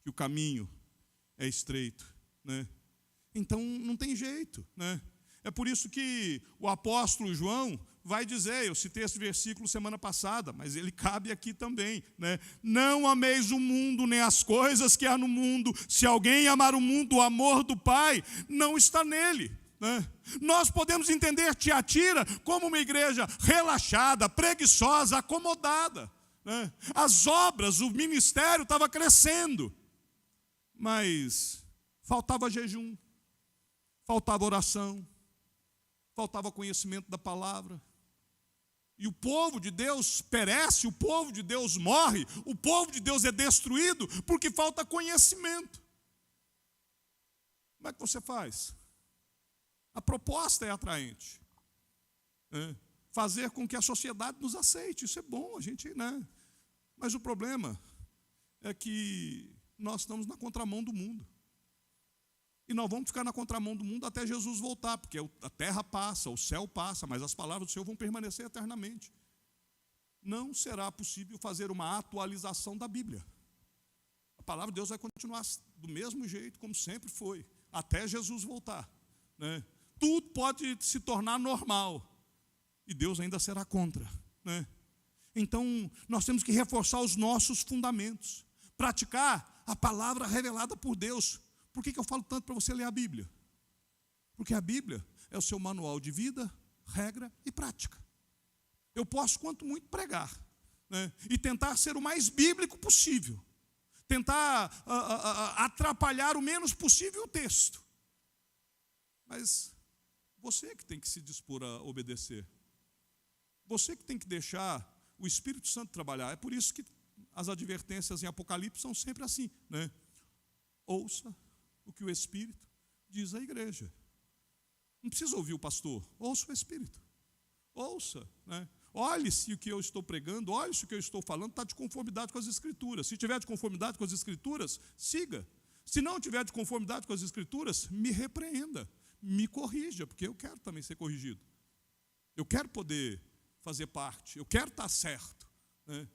que o caminho é estreito, né? Então não tem jeito, né? É por isso que o apóstolo João vai dizer, eu citei esse versículo semana passada, mas ele cabe aqui também, né? Não ameis o mundo nem as coisas que há no mundo. Se alguém amar o mundo, o amor do Pai não está nele, né? Nós podemos entender Tiatira como uma igreja relaxada, preguiçosa, acomodada, né? As obras, o ministério estava crescendo, mas faltava jejum, faltava oração, faltava conhecimento da palavra. E o povo de Deus perece, o povo de Deus morre, o povo de Deus é destruído porque falta conhecimento. Como é que você faz? A proposta é atraente. Fazer com que a sociedade nos aceite, isso é bom, a gente, né? Mas o problema é que nós estamos na contramão do mundo. E nós vamos ficar na contramão do mundo até Jesus voltar, porque a terra passa, o céu passa, mas as palavras do Senhor vão permanecer eternamente. Não será possível fazer uma atualização da Bíblia. A palavra de Deus vai continuar do mesmo jeito, como sempre foi, até Jesus voltar, né? Tudo pode se tornar normal, e Deus ainda será contra, né? Então, nós temos que reforçar os nossos fundamentos, praticar a palavra revelada por Deus. Por que eu falo tanto para você ler a Bíblia? Porque a Bíblia é o seu manual de vida, regra e prática. Eu posso, quanto muito, pregar, né? E tentar ser o mais bíblico possível. Tentar atrapalhar o menos possível o texto. Mas você que tem que se dispor a obedecer. Você que tem que deixar o Espírito Santo trabalhar. É por isso que as advertências em Apocalipse são sempre assim, né? Ouça o que o Espírito diz à igreja. Não precisa ouvir o pastor, ouça o Espírito. Ouça, né? Olhe se o que eu estou pregando, olhe se o que eu estou falando está de conformidade com as Escrituras. Se tiver de conformidade com as Escrituras, siga. Se não tiver de conformidade com as Escrituras, me repreenda, me corrija, porque eu quero também ser corrigido. Eu quero poder fazer parte, eu quero estar certo, né?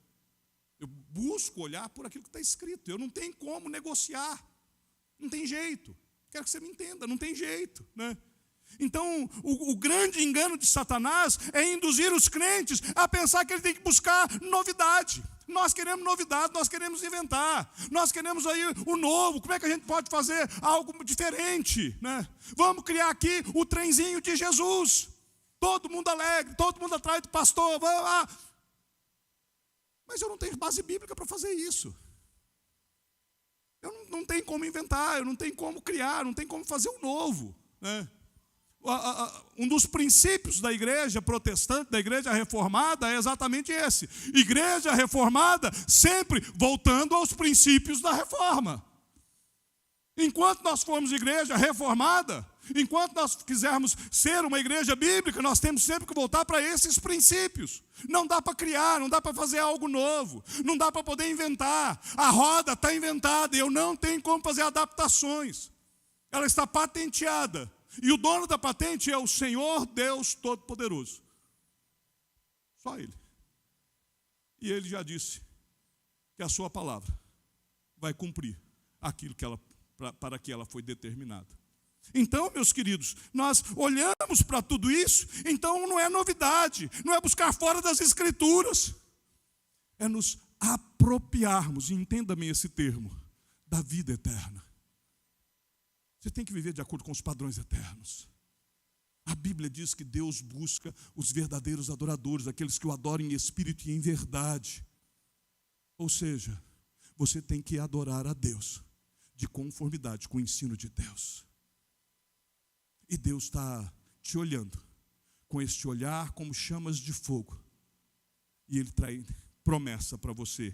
Eu busco olhar por aquilo que está escrito. Eu não tenho como negociar. Não tem jeito. Quero que você me entenda, não tem jeito, né? Então, o grande engano de Satanás é induzir os crentes a pensar que ele tem que buscar novidade. nós queremos novidade, nós queremos inventar, nós queremos aí o novo. Como é que a gente pode fazer algo diferente, né? Vamos criar aqui o trenzinho de Jesus. Todo mundo alegre, todo mundo atrás do pastor, vamos lá. Mas eu não tenho base bíblica para fazer isso. Eu não tenho como inventar, eu não tenho como criar, não tenho como fazer o novo, né? Um dos princípios da igreja protestante, da igreja reformada, é exatamente esse. Igreja reformada sempre voltando aos princípios da reforma. Enquanto nós formos igreja reformada, enquanto nós quisermos ser uma igreja bíblica, nós temos sempre que voltar para esses princípios. Não dá para criar, não dá para fazer algo novo, não dá para poder inventar. A roda está inventada e eu não tenho como fazer adaptações. Ela está patenteada. E o dono da patente é o Senhor Deus Todo-Poderoso. Só Ele. E Ele já disse que a sua palavra vai cumprir aquilo que para que ela foi determinada. Então, meus queridos, nós olhamos para tudo isso, então não é novidade, não é buscar fora das Escrituras, é nos apropriarmos, e entenda bem esse termo, da vida eterna. Você tem que viver de acordo com os padrões eternos. A Bíblia diz que Deus busca os verdadeiros adoradores, aqueles que o adoram em espírito e em verdade. Ou seja, você tem que adorar a Deus de conformidade com o ensino de Deus. E Deus está te olhando com este olhar como chamas de fogo. E Ele traz promessa para você.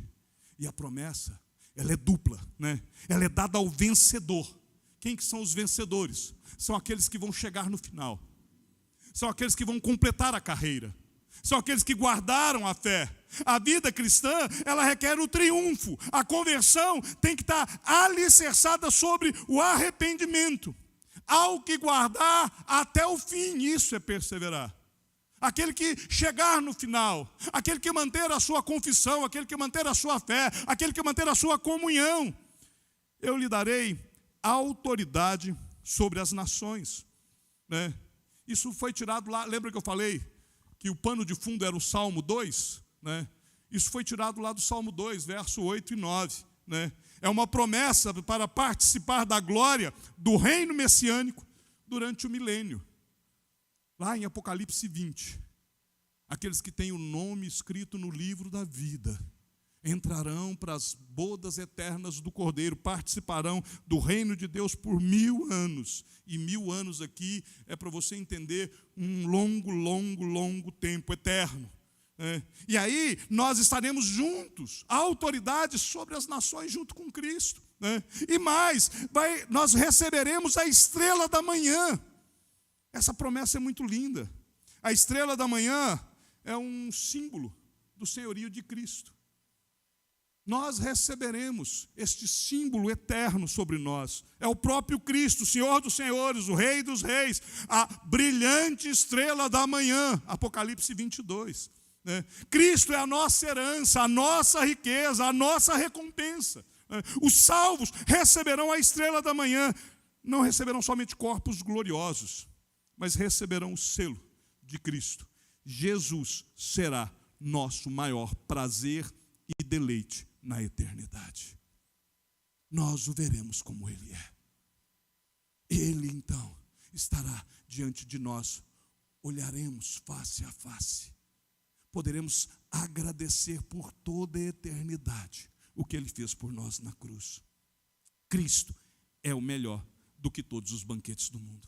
E a promessa, ela é dupla, né? Ela é dada ao vencedor. Quem que são os vencedores? São aqueles que vão chegar no final. São aqueles que vão completar a carreira. São aqueles que guardaram a fé. A vida cristã, ela requer o triunfo. A conversão tem que estar alicerçada sobre o arrependimento. Ao que guardar até o fim, isso é perseverar. Aquele que chegar no final, aquele que manter a sua confissão, aquele que manter a sua fé, aquele que manter a sua comunhão. Eu lhe darei autoridade sobre as nações, né? Isso foi tirado lá, lembra que eu falei que o pano de fundo era o Salmo 2, né? Isso foi tirado lá do Salmo 2, verso 8 e 9, né? É uma promessa para participar da glória do reino messiânico durante o milênio. Lá em Apocalipse 20, aqueles que têm o nome escrito no livro da vida entrarão para as bodas eternas do Cordeiro, participarão do reino de Deus por 1000 anos. E 1000 anos aqui é para você entender um longo tempo eterno. E aí nós estaremos juntos, a autoridade sobre as nações junto com Cristo. E mais, nós receberemos a estrela da manhã. Essa promessa é muito linda. A estrela da manhã é um símbolo do senhorio de Cristo. Nós receberemos este símbolo eterno sobre nós. É o próprio Cristo, o Senhor dos senhores, o Rei dos reis, a brilhante estrela da manhã, Apocalipse 22. Cristo é a nossa herança, a nossa riqueza, a nossa recompensa. Os salvos receberão a estrela da manhã, não receberão somente corpos gloriosos, mas receberão o selo de Cristo. Jesus será nosso maior prazer e deleite na eternidade. Nós o veremos como Ele é. Ele então estará diante de nós, olharemos face a face, poderemos agradecer por toda a eternidade o que Ele fez por nós na cruz. Cristo é o melhor do que todos os banquetes do mundo.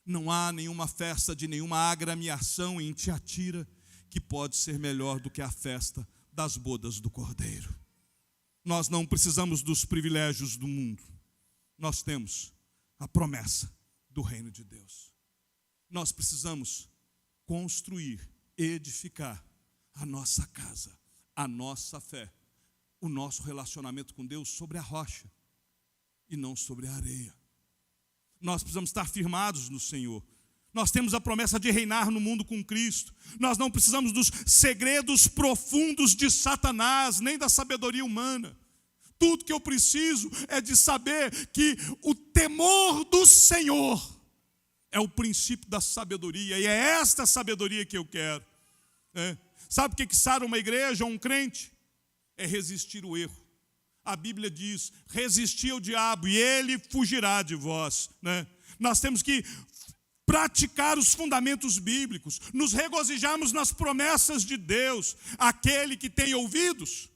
Não há nenhuma festa de nenhuma agremiação em Tiatira que pode ser melhor do que a festa das bodas do Cordeiro. Nós não precisamos dos privilégios do mundo. Nós temos a promessa do reino de Deus. Nós precisamos construir, edificar a nossa casa, a nossa fé, o nosso relacionamento com Deus sobre a rocha e não sobre a areia. Nós precisamos estar firmados no Senhor. Nós temos a promessa de reinar no mundo com Cristo. Nós não precisamos dos segredos profundos de Satanás, nem da sabedoria humana. Tudo que eu preciso é de saber que o temor do Senhor é o princípio da sabedoria. E é esta sabedoria que eu quero. Sabe o que sara uma igreja, um crente? É resistir o erro. A Bíblia diz, resistir ao diabo e ele fugirá de vós, né? Nós temos que praticar os fundamentos bíblicos, nos regozijarmos nas promessas de Deus. Aquele que tem ouvidos,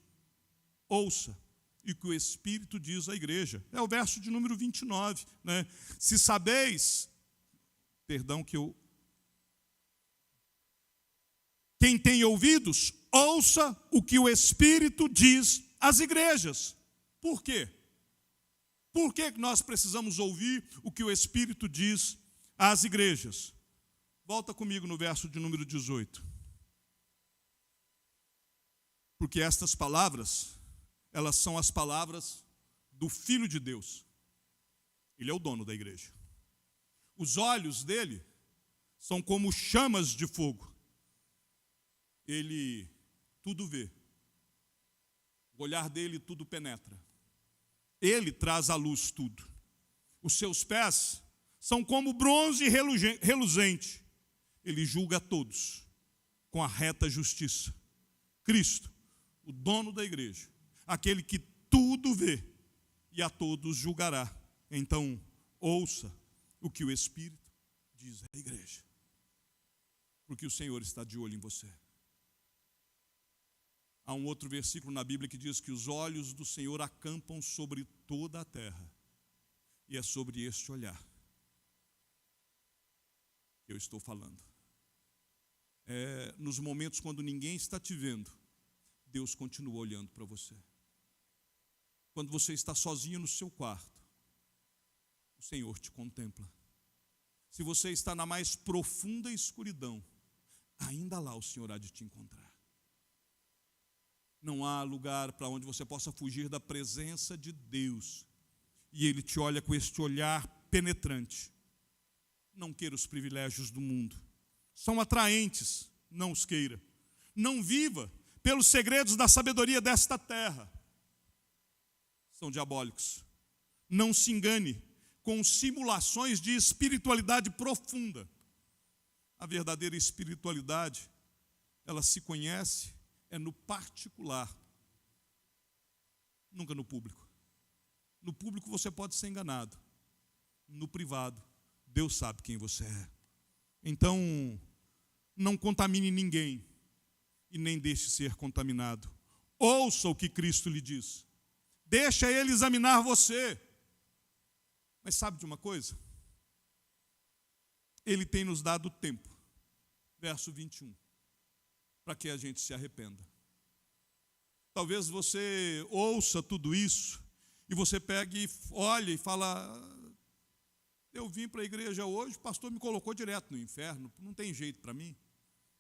ouça e que o Espírito diz à igreja. É o verso de número 29, né? Se sabeis, quem tem ouvidos, ouça o que o Espírito diz às igrejas. Por quê? Por que nós precisamos ouvir o que o Espírito diz às igrejas? Volta comigo no verso de número 18. Porque estas palavras, elas são as palavras do Filho de Deus. Ele é o dono da igreja. Os olhos dele são como chamas de fogo. Ele tudo vê. O olhar dele tudo penetra. Ele traz à luz tudo. Os seus pés são como bronze reluzente. Ele julga a todos com a reta justiça. Cristo, o dono da igreja, aquele que tudo vê e a todos julgará. Então, ouça o que o Espírito diz à igreja. Porque o Senhor está de olho em você. Há um outro versículo na Bíblia que diz que os olhos do Senhor acampam sobre toda a terra. E é sobre este olhar que eu estou falando. Nos momentos quando ninguém está te vendo, Deus continua olhando para você. Quando você está sozinho no seu quarto, o Senhor te contempla. Se você está na mais profunda escuridão, ainda lá o Senhor há de te encontrar. Não há lugar para onde você possa fugir da presença de Deus. E Ele te olha com este olhar penetrante. Não queira os privilégios do mundo. São atraentes, não os queira. Não viva pelos segredos da sabedoria desta terra. São diabólicos. Não se engane com simulações de espiritualidade profunda. A verdadeira espiritualidade, ela se conhece no particular, nunca no público. No público você pode ser enganado. No privado, Deus sabe quem você é. Então, não contamine ninguém e nem deixe ser contaminado. Ouça o que Cristo lhe diz. Deixa Ele examinar você. Mas sabe de uma coisa? Ele tem nos dado tempo. Verso 21. Para que a gente se arrependa. Talvez você ouça tudo isso e você pegue, olha e fala, eu vim para a igreja hoje, o pastor me colocou direto no inferno, não tem jeito para mim,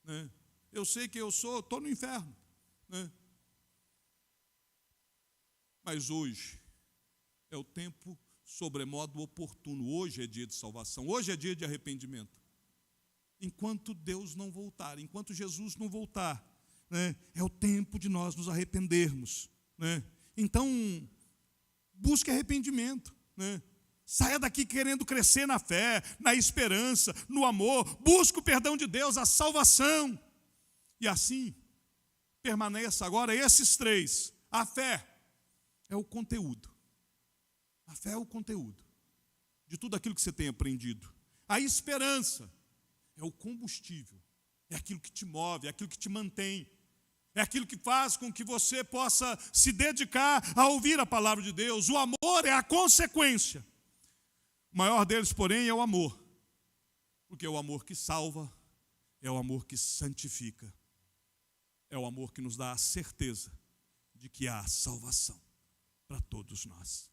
né? Eu sei que estou no inferno, né? Mas hoje é o tempo sobremodo oportuno, hoje é dia de salvação, hoje é dia de arrependimento. Enquanto Deus não voltar, enquanto Jesus não voltar, né, é o tempo de nós nos arrependermos, né? Então, busque arrependimento, né? Saia daqui querendo crescer na fé, na esperança, no amor. Busque o perdão de Deus, a salvação. E assim, permaneça agora esses três. A fé é o conteúdo. A fé é o conteúdo de tudo aquilo que você tem aprendido. A esperança é o combustível, é aquilo que te move, é aquilo que te mantém, é aquilo que faz com que você possa se dedicar a ouvir a palavra de Deus. O amor é a consequência. O maior deles, porém, é o amor, porque é o amor que salva, é o amor que santifica, é o amor que nos dá a certeza de que há salvação para todos nós.